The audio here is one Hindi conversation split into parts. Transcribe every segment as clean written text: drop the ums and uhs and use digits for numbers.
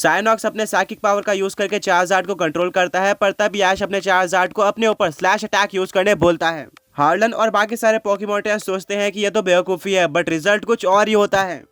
साइनॉक्स अपने साइकिक पावर का यूज करके चार्जार्ड को कंट्रोल करता है, पर तब ऐश अपने चार्जार्ड को अपने ऊपर स्लैश अटैक यूज करने बोलता है। हार्लन और बाकी सारे पोकेमॉन ट्रेनर्स सोचते हैं कि ये तो बेवकूफ़ी है, बट रिजल्ट कुछ और ही होता है।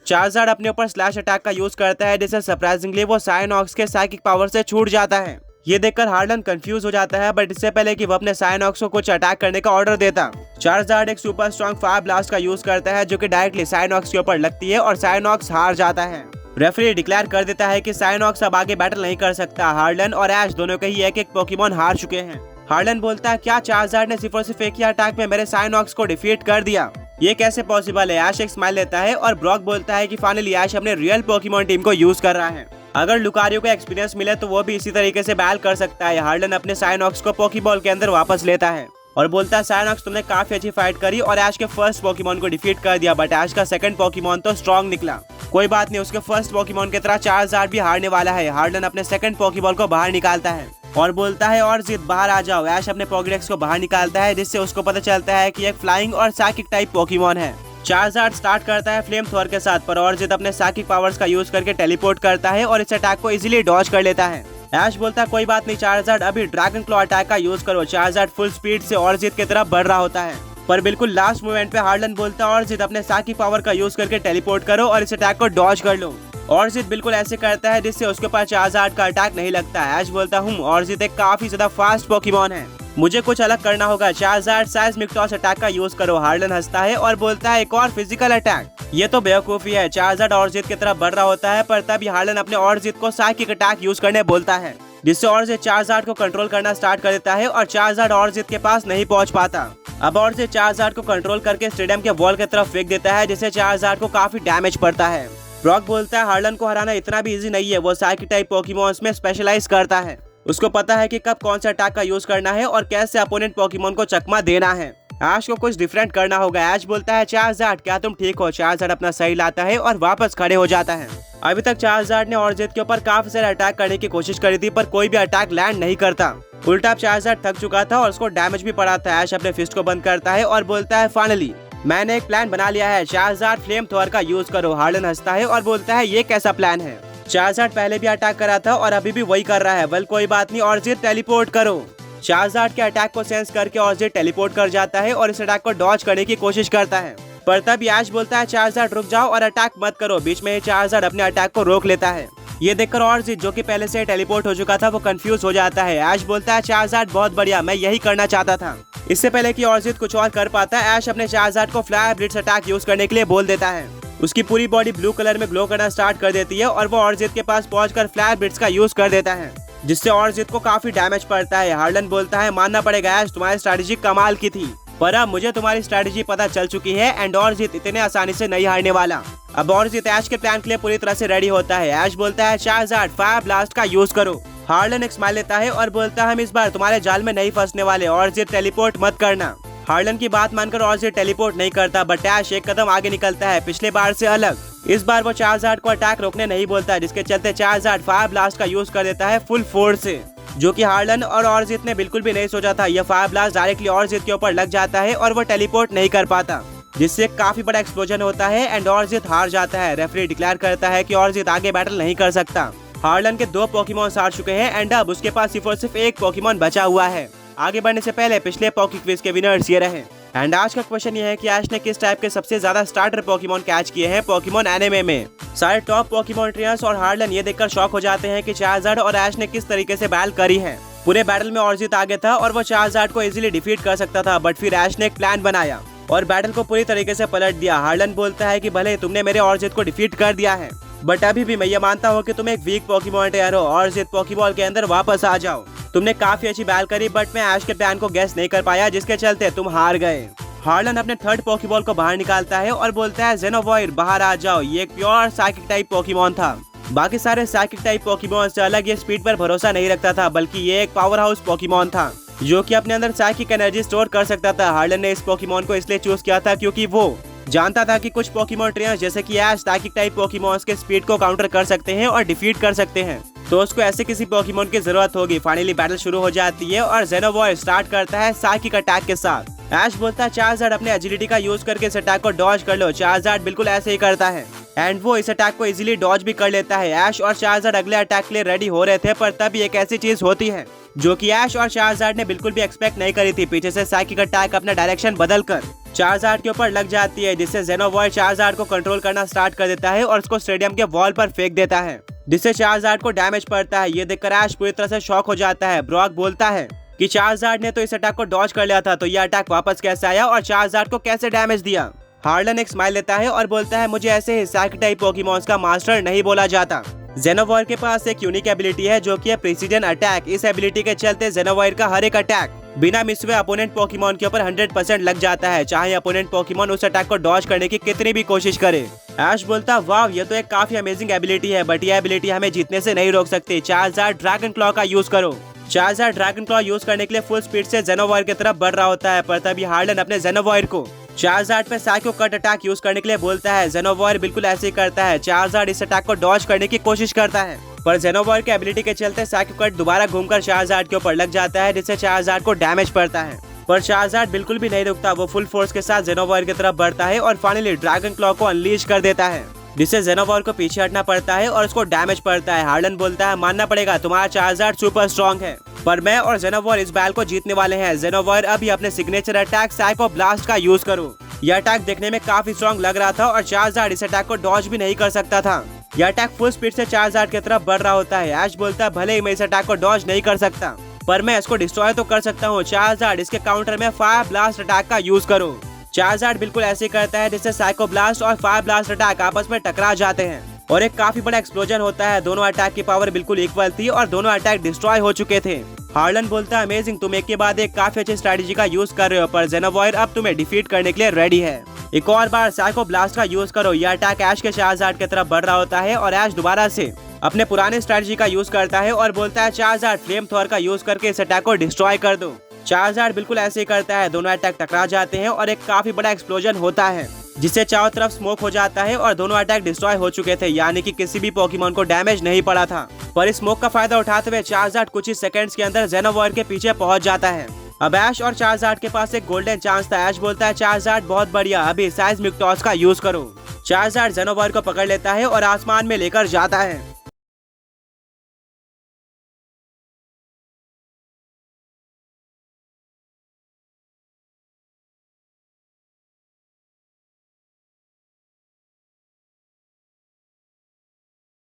चार्जार्ड अपने ऊपर स्लैश अटैक का यूज करता है, जिससे सरप्राइजिंगली वो साइनॉक्स के साइकिक पावर से छूट जाता है। ये देखकर हार्लन कंफ्यूज हो जाता है, बट इससे पहले कि वो अपने साइनॉक्स को कुछ अटैक करने का ऑर्डर देता, चार्जार्ड एक सुपर स्ट्रॉन्ग फायर ब्लास्ट का यूज करता है, जो कि डायरेक्टली साइनॉक्स के ऊपर लगती है और साइनॉक्स हार जाता है। रेफरी डिक्लेयर कर देता है कि साइनॉक्स अब आगे बैटल नहीं कर सकता। हार्लन और ऐश दोनों के ही एक पोकेमॉन हार चुके हैं। हार्लन बोलता है, क्या चार्जार्ड ने सिर्फ और सिर्फ एक ही अटैक में मेरे साइनॉक्स को डिफीट कर दिया? ये कैसे पॉसिबल है? ऐश एक स्माइल लेता है और ब्रॉक बोलता है कि फाइनली ऐश अपने रियल पोकेमॉन टीम को यूज कर रहा है। अगर लुकारियो को एक्सपीरियंस मिले तो वो भी इसी तरीके से बैल कर सकता है। हार्लन अपने साइनॉक्स को पोकेबॉल के अंदर वापस लेता है और बोलता है, साइनॉक्स तुमने काफी अच्छी फाइट करी और ऐश के फर्स्ट पोकेमॉन को डिफीट कर दिया, बट ऐश का सेकंड पोकेमॉन तो स्ट्रॉन्ग निकला। कोई बात नहीं, उसके फर्स्ट पोकेमॉन की तरह चार्जार्ड भी हारने वाला है। हार्लन अपने सेकंड पोकेबॉल को बाहर निकालता है और बोलता है, और जिद बाहर आ जाओ। ऐश अपने पोकेडेक्स को बाहर निकालता है, जिससे उसको पता चलता है कि एक फ्लाइंग और साइकिक टाइप पोकेमॉन है। चार्जार्ड स्टार्ट करता है फ्लेम थ्रोअर के साथ, पर ऑर्जित अपने साइकिक पावर्स का यूज करके टेलीपोर्ट करता है और इस अटैक को इजीली डॉज कर लेता है। ऐश बोलता है, कोई बात नहीं चार्जार्ड, अभी ड्रैगन क्लॉ अटैक का यूज करो। चार्जार्ड फुल स्पीड से ऑर्जित की तरफ बढ़ रहा होता है, पर बिल्कुल लास्ट मोमेंट पे हार्लन बोलता है, ऑर्जित अपने साइकिक पावर का यूज करके टेलीपोर्ट करो और इस अटैक को डॉज कर लो। ऑर्जित बिल्कुल ऐसे करता है, जिससे उसके पास चार्जार्ड का अटैक नहीं लगता है। ऐश बोलता हूँ, ऑर्जित एक काफी ज्यादा फास्ट पोकेमॉन है, मुझे कुछ अलग करना होगा। चार्जार्ड साइज़मिक टॉस अटैक का यूज करो। हार्लन हंसता है और बोलता है, एक और फिजिकल अटैक? ये तो बेवकूफी है। चार्जार्ड ऑर्जित की तरफ बढ़ रहा होता है, पर तब हार्लन अपने ऑर्जित को साइकिक अटैक यूज करने बोलता है, जिससे ऑर्जित चार्जार्ड को कंट्रोल करना स्टार्ट कर देता है और चार्जार्ड ऑर्जित के पास नहीं पहुंच पाता। अब ऑर्जित चार्जार्ड को कंट्रोल करके स्टेडियम के वॉल की तरफ फेंक देता है, जिससे चार्जार्ड को काफी डैमेज पड़ता है। ब्रॉक बोलता है, हार्लन को हराना इतना भी इजी नहीं है, वो साइकिक टाइप पोकेमॉन्स में स्पेशलाइज करता है। उसको पता है कि कब कौन सा अटैक का यूज करना है और कैसे अपोनेंट पोकेमॉन को चकमा देना है। ऐश को कुछ डिफरेंट करना होगा। ऐश बोलता है, चार्जार्ड क्या तुम ठीक हो? चार्जार्ड अपना सही लाता है और वापस खड़े हो जाता है। अभी तक चार्जार्ड ने ऑर्जित के ऊपर काफी सारे अटैक करने की कोशिश करी थी, पर कोई भी अटैक लैंड नहीं करता। उल्टा चार्जार्ड थक चुका था और उसको डैमेज भी पड़ा था। ऐश अपने फिस्ट को बंद करता है और बोलता है, फाइनली मैंने एक प्लान बना लिया है, चार्जार्ड फ्लेम थ्रोअर का यूज करो। हार्लन हंसता है और बोलता है, ये कैसा प्लान है? चार्जार्ड पहले भी अटैक करा था और अभी भी वही कर रहा है। वेल कोई बात नहीं, ऑर्जित टेलीपोर्ट करो। चार्जार्ड के अटैक को सेंस करके ऑर्जित टेलीपोर्ट कर जाता है और इस अटैक को डॉज करने की कोशिश करता है, पर तब ऐश बोलता है, चार्जार्ड रुक जाओ और अटैक मत करो। बीच में चार्जार्ड अपने अटैक को रोक लेता है। ये देखकर ऑर्जित, जो कि पहले से टेलीपोर्ट हो चुका था, वो कंफ्यूज हो जाता है। ऐश बोलता है, चार्जार्ड बहुत बढ़िया, मैं यही करना चाहता था। इससे पहले कि ऑर्जित कुछ और कर पाता है, ऐश अपने चार्जार्ड को फ्लायर ब्लिट्स अटैक यूज करने के लिए बोल देता है। उसकी पूरी बॉडी ब्लू कलर में ग्लो करना स्टार्ट कर देती है और वो ऑर्जित के पास पहुंचकर फ्लायर ब्लिट्स का यूज कर देता है, जिससे ऑर्जित को काफी डैमेज पड़ता है। हार्लन बोलता है, मानना पड़ेगा ऐश, तुम्हारी स्ट्रैटेजी कमाल की थी, पर अब मुझे तुम्हारी स्ट्रैटेजी पता चल चुकी है एंड ऑर्जित इतने आसानी से नहीं हारने वाला। अब ऑर्जित ऐश के प्लान के लिए पूरी तरह से रेडी होता है। ऐश बोलता है, चार्जार्ड फायर ब्लास्ट का यूज करो। हार्लन एक स्माइल लेता है और बोलता है, हम इस बार तुम्हारे जाल में नहीं फंसने वाले, ऑर्जित टेलीपोर्ट मत करना। हार्लन की बात मानकर ऑर्जित टेलीपोर्ट नहीं करता, बट ऐश एक कदम आगे निकलता है, पिछले बार से अलग। इस बार वो चार्जार्ड को अटैक रोकने नहीं बोलता, जिसके चलते चार्जार्ड फायर ब्लास्ट का यूज कर देता है फुल फोर्स से, जो कि हार्लन और ऑर्जित ने बिल्कुल भी नहीं सोचा था। यह फायर ब्लास्ट डायरेक्टली ऑर्जित के ऊपर लग जाता है और वो टेलीपोर्ट नहीं कर पाता, जिससे काफी बड़ा एक्सप्लोजन होता है एंड ऑर्जित हार जाता है। रेफरी डिक्लेयर करता है कि ऑर्जित आगे बैटल नहीं कर सकता। हार्लन के 2 पोकेमॉन हार चुके हैं एंड अब उसके पास सिर्फ और सिर्फ एक पोकेमॉन बचा हुआ है। आगे बढ़ने से पहले पिछले पोके क्विज के विनर्स ये रहे एंड आज का क्वेश्चन ये है कि ऐश ने किस टाइप के सबसे ज्यादा स्टार्टर पोकेमॉन कैच किए हैं पोकेमॉन एनिमे में। सारे टॉप पोकेमॉन ट्रेनर्स और हार्लन ये देखकर शॉक हो जाते हैं कि चार्जार्ड और ऐश ने किस तरीके से बैटल करी है। पूरे बैटल में ऑर्जित आगे था और वो चार्जार्ड को इजीली डिफीट कर सकता था, बट फिर ऐश ने एक प्लान बनाया और बैटल को पूरी तरीके से पलट दिया। हार्लन बोलता है कि भले तुमने मेरे ऑर्जित को डिफीट कर दिया है, बट अभी भी मैं ये मानता हूँ कि तुम एक वीक पोकेमॉन ट्रेनर हो। ऑर्जित पोकेबॉल के अंदर वापस आ जाओ। तुमने काफी अच्छी बैटल करी, बट मैं ऐश के प्लान को गेस नहीं कर पाया, जिसके चलते तुम हार गए। हार्लन अपने थर्ड पोकेबॉल को बाहर निकालता है और बोलता है, ज़ेनोवॉइड बाहर आ जाओ। ये एक प्योर साइकिक टाइप पोकेमॉन था। बाकी सारे साइकिक टाइप पोकेमॉन से अलग ये स्पीड पर भरोसा नहीं रखता था, बल्कि ये एक पावर हाउस पोकेमॉन था, जो कि अपने अंदर साइकिक एनर्जी स्टोर कर सकता था। हार्लन ने इस पोकेमॉन को इसलिए चूज किया था क्योंकि वो जानता था कि कुछ पोकेमॉन ट्रेनर्स जैसे कि ऐश साइकिक टाइप पोकेमॉन्स के स्पीड को काउंटर कर सकते हैं और डिफीट कर सकते हैं। तो उसको ऐसे किसी पोकेमोन की जरूरत होगी। फाइनली बैटल शुरू हो जाती है और जेनोवॉर स्टार्ट करता है साइकिक अटैक के साथ। ऐश बोलता है चार्जर्ड अपने एजिलिटी का यूज करके इस अटैक को डॉज कर लो। चार्जर्ड बिल्कुल ऐसे ही करता है एंड वो इस अटैक को इजीली डॉज भी कर लेता है। ऐश और चार्जर्ड अगले अटैक के लिए रेडी हो रहे थे, पर तब एक ऐसी चीज होती है जो कि ऐश और चार्जर्ड ने बिल्कुल भी एक्सपेक्ट नहीं करी थी। पीछे से साइकिक अटैक अपना डायरेक्शन बदलकर चार्जर्ड के ऊपर लग जाती है, जिससे जेनोवॉर चार्जर्ड को कंट्रोल करना स्टार्ट कर देता है और उसको स्टेडियम के वॉल पर फेंक देता है, जिससे चार्जर्ड को डैमेज पड़ता है। ये देखकर ऐश पूरी तरह से शॉक हो जाता है। ब्रॉक बोलता है कि चार्जर्ड ने तो इस अटैक को डॉज कर लिया था, तो यह अटैक वापस कैसे आया और चार्जर्ड को कैसे डैमेज दिया। हार्लन एक स्माइल लेता है और बोलता है मुझे ऐसे ही साइकिक टाइप पोकेमॉन्स का मास्टर नहीं बोला जाता। जेनोवॉर के पास एक यूनिक एबिलिटी है जो कि है प्रिसीजन अटैक। इस एबिलिटी के चलते जेनोवॉर का हर एक अटैक बिना मिस हुए अपोनेंट पोकेमॉन के ऊपर 100% लग जाता है, चाहे अपोनेंट पोकेमॉन उस अटैक को डॉज करने की कितनी भी कोशिश करे। ऐश बोलता वाह ये तो एक काफी अमेजिंग एबिलिटी है, बट यह एबिलिटी हमें जीतने से नहीं रोक सकती। चार्जर्ड ड्रैगन क्लॉ का यूज करो। चार्जर्ड ड्रैगन क्लॉ यूज करने के लिए फुल स्पीड से जेनोवॉर की तरफ बढ़ रहा होता है, पर तभी हार्लन अपने जेनोवॉर को चार्जर्ड पे साइको कट अटैक यूज करने के लिए बोलता है। जेनोवॉर बिल्कुल ऐसे ही करता है। चार्जर्ड इस अटैक को डॉज करने की कोशिश करता है, पर जेनोवॉर के एबिलिटी के चलते साइको कट दोबारा घूमकर चार्जर्ड के ऊपर लग जाता है, जिससे चार्जर्ड को डैमेज पड़ता है। पर चार्जर्ड बिल्कुल भी नहीं रुकता, वो फुल फोर्स के साथ जेनोवॉर की तरफ बढ़ता है और फाइनली ड्रैगन क्लॉ को अनलीश कर देता है, जिससे जेनोवॉर को पीछे हटना पड़ता है और उसको डैमेज पड़ता है। हार्लन बोलता है मानना पड़ेगा तुम्हारा चार्जर्ड सुपर स्ट्रॉन्ग है, पर मैं और जेनोवॉर इस बैटल को जीतने वाले हैं। जेनोवॉर अभी अपने सिग्नेचर अटैक साइको ब्लास्ट का यूज करो। यह अटैक देखने में काफी स्ट्रॉन्ग लग रहा था और चार्जर्ड इस अटैक को डॉज भी नहीं कर सकता था। यह अटैक फुल स्पीड से चार्जर्ड की तरफ बढ़ रहा होता है। ऐश बोलता है भले ही मैं इस अटैक को डॉज नहीं कर सकता, पर मैं इसको डिस्ट्रॉय तो कर सकता हूँ। चार्जर्ड इसके काउंटर में फायर ब्लास्ट अटैक का यूज करो। चार्जर्ड बिल्कुल ऐसे करता है, जिससे साइको ब्लास्ट और फायर ब्लास्ट अटैक आपस में टकरा जाते हैं और एक काफी बड़ा एक्सप्लोजन होता है। दोनों अटैक की पावर बिल्कुल इक्वल थी और दोनों अटैक डिस्ट्रॉय हो चुके थे। हार्लन बोलता है अमेजिंग, तुम एक के बाद एक काफी अच्छी स्ट्रेटेजी का यूज कर रहे हो, पर जेनोवॉर अब तुम्हें डिफीट करने के लिए रेडी है। एक और बार साइको ब्लास्ट का यूज करो। यह अटैक ऐश के चार्जर्ड की तरफ बढ़ रहा होता है और ऐश दोबारा से अपने पुराने स्ट्रेटेजी का यूज करता है और बोलता है चार्जर्ड फ्लेम थ्रोअर का यूज करके इस अटैक को डिस्ट्रॉय कर दो। चार्जर्ड बिल्कुल ऐसे ही करता है। दोनों अटैक टकरा जाते हैं और एक काफी बड़ा एक्सप्लोजन होता है, जिससे चारों तरफ स्मोक हो जाता है और दोनों अटैक डिस्ट्रॉय हो चुके थे, यानी कि किसी भी पोकेमॉन को डैमेज नहीं पड़ा था। पर इस स्मोक का फायदा उठाते हुए चार्जर्ड कुछ ही सेकंड्स के अंदर जेनोवॉर के पीछे पहुंच जाता है। अब ऐश और चार्जर्ड के पास एक गोल्डन चांस था। ऐश बोलता है चार्जर्ड बहुत बढ़िया, अभी साइज मिक्टॉस का यूज करो। चार्जर्ड जेनोवॉर को पकड़ लेता है और आसमान में लेकर जाता है।